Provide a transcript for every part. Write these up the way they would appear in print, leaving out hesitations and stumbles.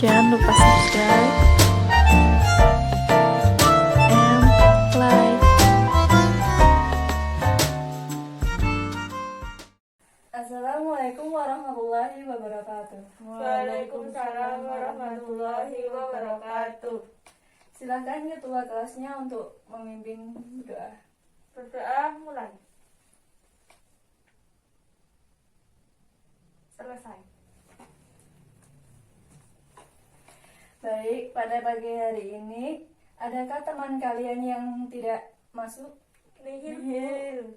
Jangan lupa subscribe and like. Assalamualaikum warahmatullahi wabarakatuh. Waalaikumsalam warahmatullahi wabarakatuh. Silakan ketua kelasnya untuk memimpin doa. Berdoa mulai. Selesai. Baik, pada pagi hari ini, adakah teman kalian yang tidak masuk? Nihil.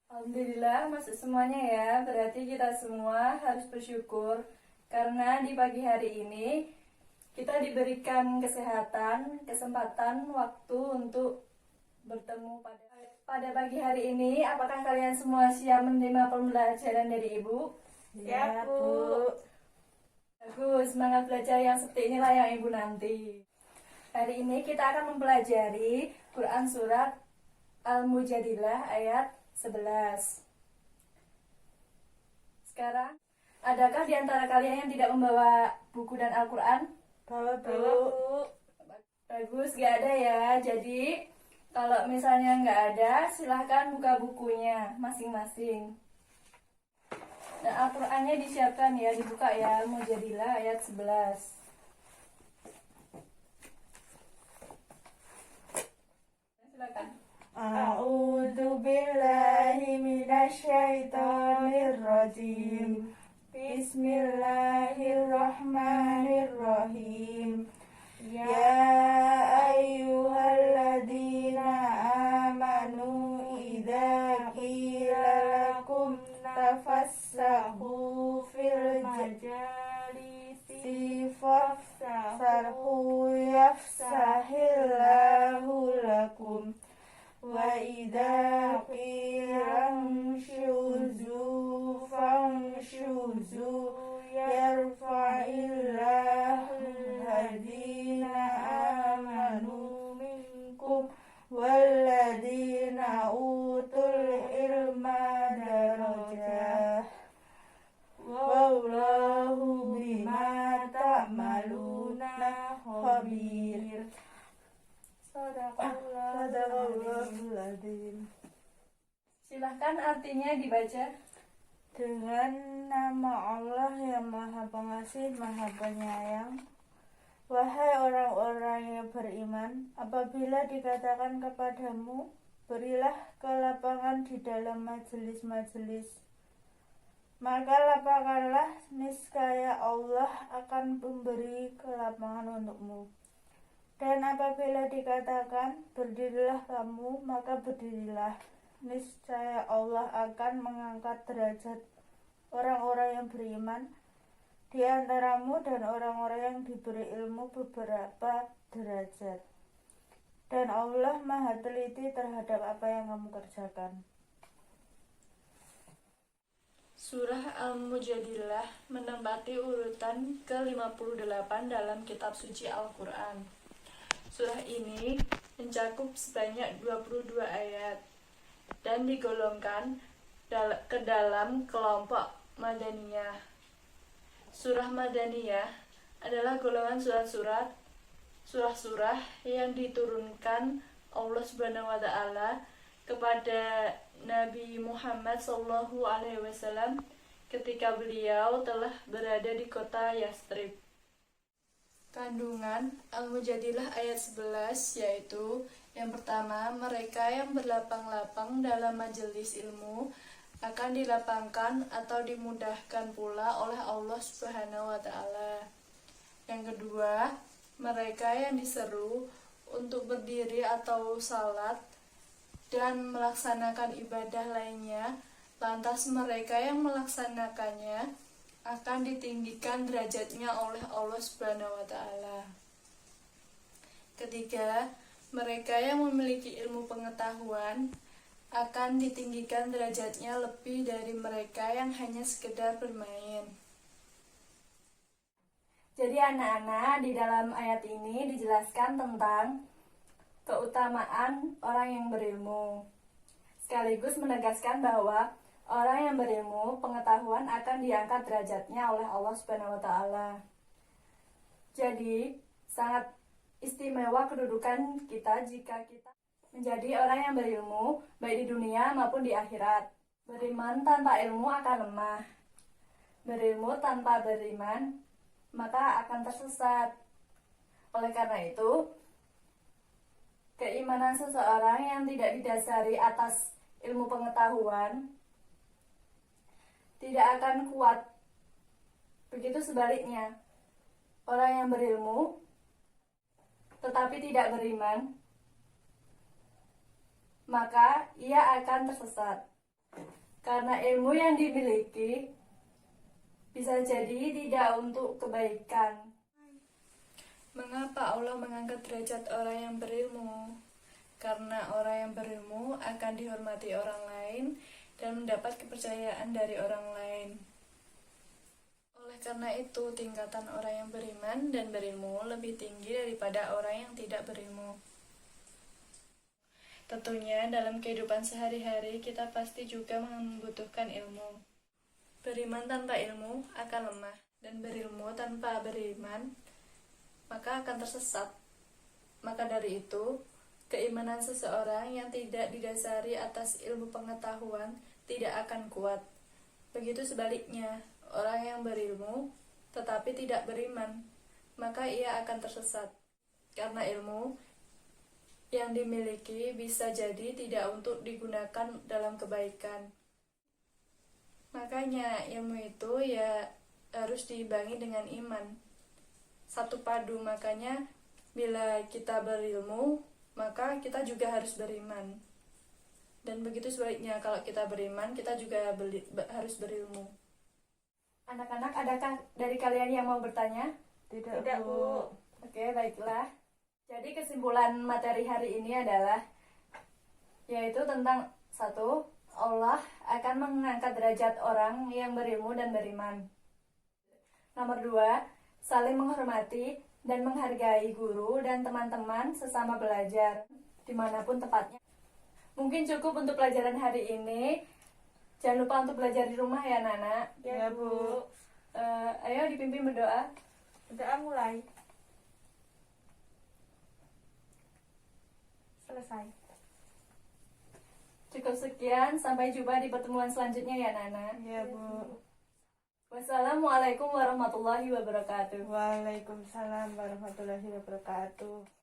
Alhamdulillah masuk semuanya ya. Berarti kita semua harus bersyukur karena di pagi hari ini kita diberikan kesehatan, kesempatan, waktu untuk bertemu pada pagi hari ini. Apakah kalian semua siap menerima pembelajaran dari Ibu? Ya, Bu. Bagus, semangat belajar yang seperti inilah yang Ibu nanti. Hari ini kita akan mempelajari Quran Surat Al-Mujadilah ayat 11. Sekarang, adakah di antara kalian yang tidak membawa buku dan Al-Quran? Bawa, Bu. Bagus, gak ada ya. Jadi, kalau misalnya gak ada, silahkan buka bukunya masing-masing. Dan Al-Qurannya disiapkan ya, dibuka ya, Al-Mujadilah ayat 11. Silakan. A'udzu billahi minasyaitonir rajim. Bismillahirrahmanirrahim. Ya ayyuhalladzina amanu idza qila lakum tafassahu fil majalisi fafsahu yafsahillahu lakum wa idza qila anshuzu fanshuzu yarfa'illahu alladhina amanu minkum walladhina utul ilma darajah wallahu bima ta'maluna khabir. Sadaqallahul adzim. Silahkan artinya dibaca. Dengan nama Allah yang Maha Pengasih, Maha Penyayang. Wahai orang-orang yang beriman, apabila dikatakan kepadamu, berilah kelapangan di dalam majelis-majelis, maka lapangkanlah, niscaya Allah akan memberi kelapangan untukmu. Dan apabila dikatakan berdirilah kamu, maka berdirilah, niscaya Allah akan mengangkat derajat orang-orang yang beriman di antaramu dan orang-orang yang diberi ilmu beberapa derajat. Dan Allah Maha teliti terhadap apa yang kamu kerjakan. Surah Al-Mujadilah menempati urutan ke-58 dalam kitab suci Al-Quran. Surah ini mencakup sebanyak 22 ayat dan digolongkan ke dalam kelompok Madaniyah. Surah Madaniyah adalah golongan surah-surah yang diturunkan Allah Subhanahu wa taala kepada Nabi Muhammad SAW ketika beliau telah berada di kota Yastrib. Kandungan Al-Mujadilah ayat 11 yaitu yang pertama, mereka yang berlapang-lapang dalam majelis ilmu akan dilapangkan atau dimudahkan pula oleh Allah Subhanahu wa taala. Yang kedua, mereka yang diseru untuk berdiri atau salat dan melaksanakan ibadah lainnya, lantas mereka yang melaksanakannya akan ditinggikan derajatnya oleh Allah Subhanahu wa taala. Ketiga, mereka yang memiliki ilmu pengetahuan akan ditinggikan derajatnya lebih dari mereka yang hanya sekedar bermain. Jadi anak-anak, di dalam ayat ini dijelaskan tentang keutamaan orang yang berilmu. Sekaligus menegaskan bahwa orang yang berilmu, pengetahuan akan diangkat derajatnya oleh Allah Subhanahu wa taala. Jadi, sangat istimewa kedudukan kita jika kita menjadi orang yang berilmu, baik di dunia maupun di akhirat. Beriman tanpa ilmu akan lemah. Berilmu tanpa beriman, maka akan tersesat. Oleh karena itu, keimanan seseorang yang tidak didasari atas ilmu pengetahuan tidak akan kuat. Begitu sebaliknya, orang yang berilmu tetapi tidak beriman, maka ia akan tersesat. Karena ilmu yang dimiliki bisa jadi tidak untuk kebaikan. Mengapa Allah mengangkat derajat orang yang berilmu? Karena orang yang berilmu akan dihormati orang lain dan mendapat kepercayaan dari orang lain. Oleh karena itu, tingkatan orang yang beriman dan berilmu lebih tinggi daripada orang yang tidak berilmu. Tentunya dalam kehidupan sehari-hari kita pasti juga membutuhkan ilmu. Beriman tanpa ilmu akan lemah, dan berilmu tanpa beriman maka akan tersesat. Maka dari itu, keimanan seseorang yang tidak didasari atas ilmu pengetahuan tidak akan kuat. Begitu sebaliknya, orang yang berilmu tetapi tidak beriman, maka ia akan tersesat. Karena ilmu yang dimiliki bisa jadi tidak untuk digunakan dalam kebaikan. Makanya ilmu itu ya harus diimbangi dengan iman. Satu padu, makanya bila kita berilmu, maka kita juga harus beriman. Dan begitu sebaliknya, kalau kita beriman, kita juga harus berilmu. Anak-anak, adakah dari kalian yang mau bertanya? Tidak, Bu. Oke, baiklah. Jadi kesimpulan materi hari ini adalah, yaitu tentang 1. Allah akan mengangkat derajat orang yang berilmu dan beriman. Nomor 2, saling menghormati dan menghargai guru dan teman-teman sesama belajar, dimanapun tempatnya. Mungkin cukup untuk pelajaran hari ini. Jangan lupa untuk belajar di rumah ya, Nana. Ya, Bu. Ayo dipimpin berdoa. Doa mulai. Selesai. Cukup sekian, sampai jumpa di pertemuan selanjutnya ya, Nana. Ya, Bu. Wassalamualaikum warahmatullahi wabarakatuh. Waalaikumsalam warahmatullahi wabarakatuh.